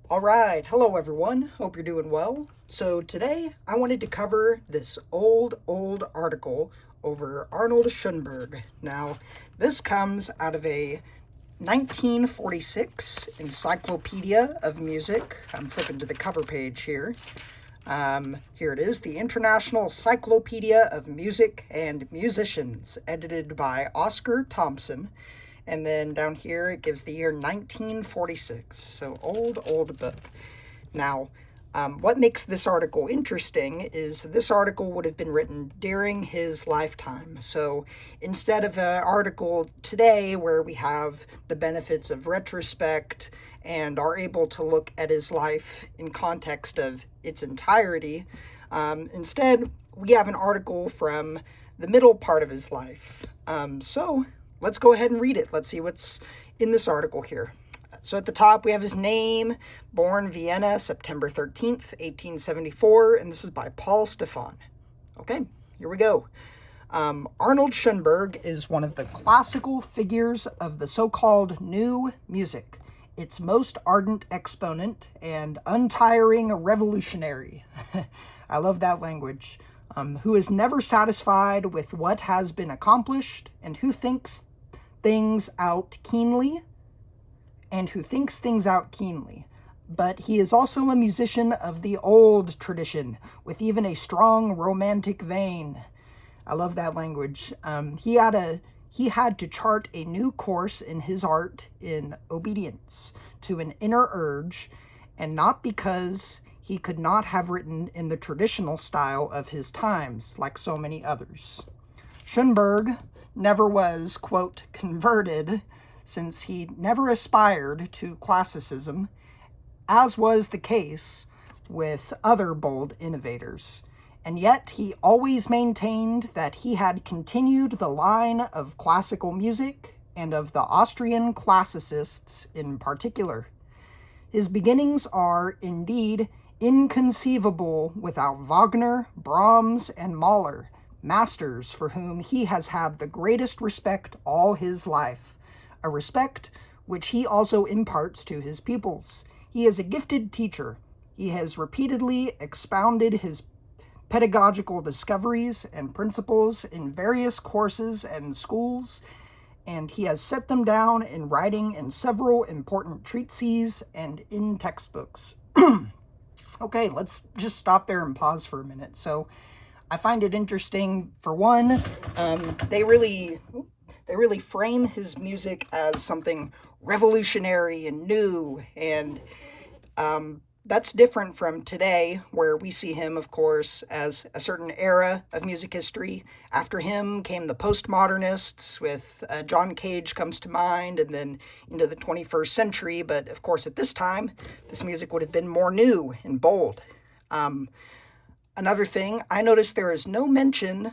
All right, hello everyone. Hope you're doing well. So today I wanted to cover this old article over Arnold Schoenberg. Now, this comes out of a 1946 Encyclopedia of Music. I'm flipping to the cover page here. Here it is, the International Encyclopedia of Music and Musicians, edited by Oscar Thompson. And then down here it gives the year 1946. So old book. Now, what makes this article interesting is this article would have been written during his lifetime. So instead of an article today where we have the benefits of retrospect and are able to look at his life in context of its entirety, instead we have an article from the middle part of his life. So let's go ahead and read it. Let's see what's in this article here. So at the top, we have his name, born Vienna, September 13th, 1874, and this is by Paul Stefan. Okay, here we go. Arnold Schoenberg is one of the classical figures of the so-called new music, its most ardent exponent and untiring revolutionary. I love that language. Who is never satisfied with what has been accomplished, and who thinks things out keenly, But he is also a musician of the old tradition, with even a strong romantic vein. I love that language. He had to chart a new course in his art in obedience to an inner urge, and not because he could not have written in the traditional style of his times, like so many others. Schoenberg never was, quote, converted, since he never aspired to classicism, as was the case with other bold innovators. And yet he always maintained that he had continued the line of classical music, and of the Austrian classicists in particular. His beginnings are, indeed, inconceivable without Wagner, Brahms, and Mahler, masters for whom he has had the greatest respect all his life, a respect which he also imparts to his pupils. He is a gifted teacher. He has repeatedly expounded his pedagogical discoveries and principles in various courses and schools, and he has set them down in writing in several important treatises and in textbooks. Okay, let's just stop there and pause for a minute. So I find it interesting, for one, they really frame his music as something revolutionary and new, and that's different from today, where we see him, of course, as a certain era of music history. After him came the postmodernists, with John Cage comes to mind, and then into the 21st century. But, of course, at this time, this music would have been more new and bold. Another thing, I noticed there is no mention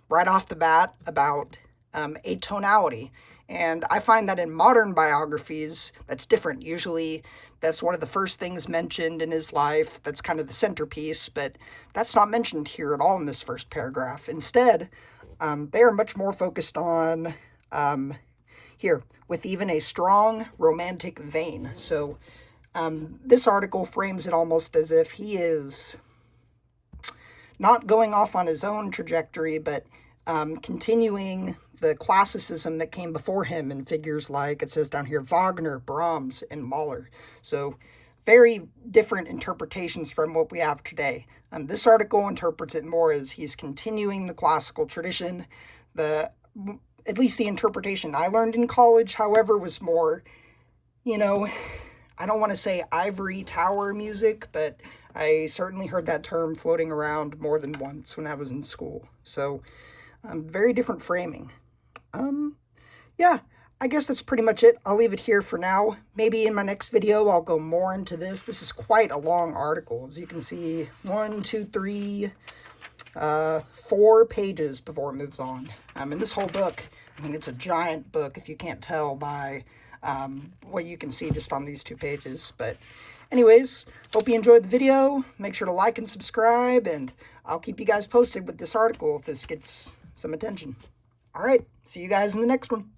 right off the bat about atonality. And I find that in modern biographies, that's different. Usually, that's one of the first things mentioned in his life. That's kind of the centerpiece, but that's not mentioned here at all in this first paragraph. Instead, they are much more focused on, here, with even a strong romantic vein. So this article frames it almost as if he is not going off on his own trajectory, but continuing the classicism that came before him in figures like, it says down here, Wagner, Brahms, and Mahler. So very different interpretations from what we have today. This article interprets it more as he's continuing the classical tradition. At least the interpretation I learned in college, however, was more, I don't want to say ivory tower music, but I certainly heard that term floating around more than once when I was in school. So very different framing. Yeah, I guess that's pretty much it. I'll leave it here for now. Maybe in my next video, I'll go more into this. This is quite a long article. As you can see, 1, 2, 3, 4 pages before it moves on. And this whole book, it's a giant book, if you can't tell by what you can see just on these 2 pages. But anyways, hope you enjoyed the video. Make sure to like and subscribe, and I'll keep you guys posted with this article if this gets some attention. All right, see you guys in the next one.